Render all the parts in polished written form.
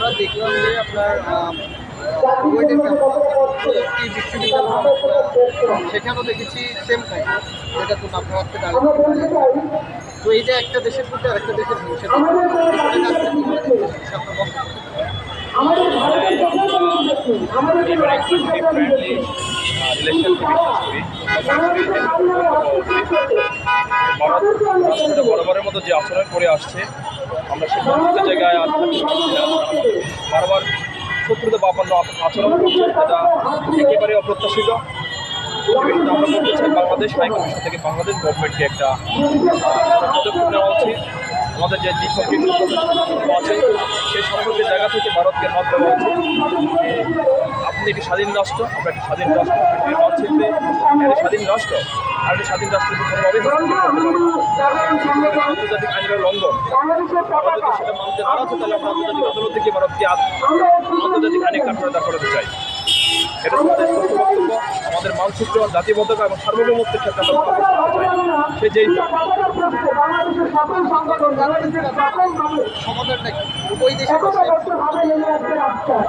আমরা দেখলাম যে আপনার কুয়েটের একটি বিশ্ববিদ্যালয় সেখানেও দেখেছি সেম টাইম যেটা তো আপনার হাতে দাঁড়িয়ে। তো এই যে একটা দেশের প্রতি আরেকটা দেশের ভবিষ্যৎ রিলেশনকে বিশ্বাস করি। ভারত রাষ্ট্রটা বরাবরের মতো যে আচরণ করে আসছে, আমরা সে প্রত্যেকটা জায়গায় আর থাকতে পারছি না। বারবার শত্রুতা বাপান্ন আচরণ করছে, যেটা একেবারে অপ্রত্যাশিত। আমরা বলতে চাই বাংলাদেশ হাইকমিশন থেকে বাংলাদেশ গভর্নমেন্টকে একটা পদক্ষেপ নেওয়া উচিত। আমাদের যে দ্বিপক্ষিক সম্পর্ক আছে সেই সম্পর্কের জায়গা থেকে ভারতকে মত দেওয়া উচিত যে আপনি একটি স্বাধীন রাষ্ট্র, আমরা একটি স্বাধীন রাষ্ট্র, মানচিত্রে একটি স্বাধীন রাষ্ট্র আর একটি স্বাধীন রাষ্ট্রের কোনোভাবেই আন্তর্জাতিক আইনের লঙ্ঘন। আমরা যদি সেটা মানতে নারাজ হয়, তাহলে আমরা আন্তর্জাতিক আদালত থেকে ভারতকে আন্তর্জাতিক আইনে কাঠগড়ায় করাতে চাই। এটা আমাদের স্পষ্ট বক্তব্য। আমাদের মানচিত্র, জাতীয়বদ্ধতা এবং সার্বভৌমত্বের ক্ষেত্রে আমরা সে যেই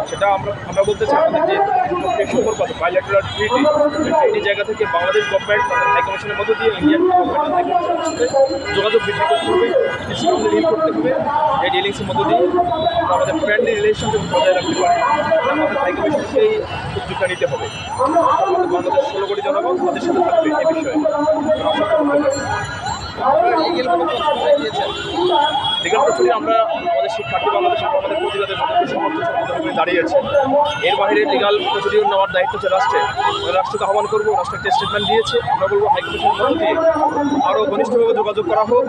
সেটা আমরা বলতে চাই আমাদের যে সম্পর্ক আছে বাইল্যাটারাল ট্রিটি, এই জায়গা থেকে বাংলাদেশ গভর্নমেন্ট তাদের হাইকমিশনের মধ্য দিয়ে ইন্ডিয়ান গভর্নমেন্টের হাইকমিশনের সাথে যোগাযোগ বৃদ্ধি করতে হবে, ডিসকাউন্টে ডিল করতে হবে। এই ডিলিংসের মধ্য দিয়ে আমাদের ফ্রেন্ডলি রিলেশনকে বজায় রাখতে পারি। আমাদের হাইকমিশনকে সেই উদ্যোগটা নিতে হবে। আমাদের বাংলাদেশ 16 কোটি জনগণ তাদের সাথে থাকবে এই বিষয়ে। লিগাল প্রচুরই আমরা আমাদের শিক্ষার্থী বাংলাদেশ আমাদের প্রতিবাদের সমর্থন দাঁড়িয়েছি। এর বাইরে লিগাল প্রচুরিও নেওয়ার দায়িত্ব হচ্ছে রাষ্ট্রের। রাষ্ট্রকে আহ্বান করবো, রাষ্ট্র একটা স্টেটমেন্ট দিয়েছে, আমরা বলবো হাইকমিশনের মধ্য দিয়ে আরও ঘনিষ্ঠভাবে যোগাযোগ করা হোক,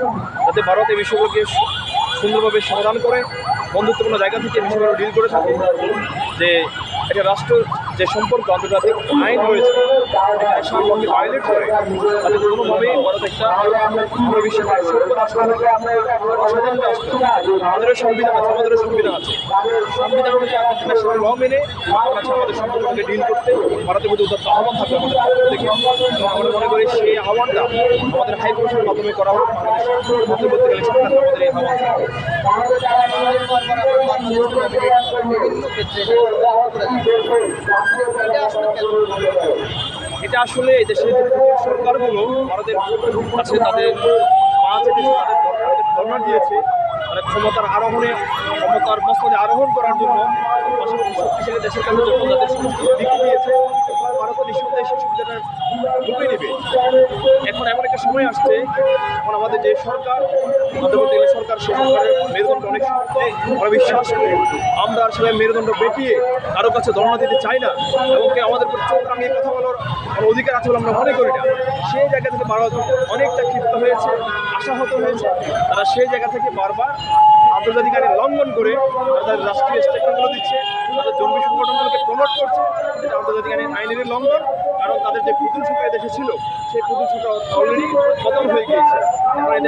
যাতে ভারত এই বিষয়গুলোকে সুন্দরভাবে সমাধান করে বন্ধুত্বপূর্ণ জায়গা থেকে বিষয়গুলো ডিল করে থাকে। যে একটা রাষ্ট্র যে সম্পর্ক আন্তর্জাতিক আইন রয়েছে সম্পর্কে ভায়োলেট করে তাদের কোনোভাবেই ভারত একটা আমাদেরও সংবিধান আছে, আমাদেরও সংবিধান আছে। সংবিধান অনুযায়ী ইন্টারন্যাশনাল ল মেনে আমরা আমাদের সম্পর্ককে ডিল করতে ভারতের মধ্যে উদ্যত আহ্বান থাকবে আমাদের পক্ষ থেকে। আমরা মনে করি সেই আহ্বানটা আমাদের হাইকমিশনের মাধ্যমে করা হোক। মধ্যবর্তীকালীন সরকার আমাদের এই আহ্বান থাকবে। এটা আসলে দেশের সরকারগুলো ভারতের কাছে তাদের ধারণা দিয়েছে, মানে ক্ষমতার মস্তদে আরোহণ করার জন্য পাশাপাশি শক্তিশালী দেশের কাছে যখন তাদের সমস্ত দিক দিয়েছে, ভারত নিঃসন্দেহে সেই সুবিধাটা ঢুকে নেবে। এখন এমন একটা সময় আসছে, এখন আমাদের যে সরকার মধ্যবর্তীকালীন সরকার, সেই সরকারের মেরুদণ্ড অনেক আমরা বিশ্বাস করি। আমরা আসলে মেরুদণ্ড বেঁকিয়ে কারো কাছে ধর্ণা দিতে চাই না, এবং আমাদের চোখ রাঙিয়ে কথা বলার অধিকার আছে বলে আমরা মনে করি না। সেই জায়গা থেকে ভারত অনেকটা ক্ষিপ্ত হয়েছে, আশাহত হয়েছে। তারা সেই জায়গা থেকে বারবার আন্তর্জাতিক আইন লঙ্ঘন করে তাদের রাষ্ট্রীয় স্টেটমেন্টগুলো দিচ্ছে, তাদের জঙ্গি সংগঠনগুলোকে প্রমোট করছে, যেটা আন্তর্জাতিক আইনের লঙ্ঘন। কারণ তাদের যে পুতুল সুখা দেশে ছিল, সেই পুতুল সুখা অলরেডি পতন হয়ে গিয়েছে। এখন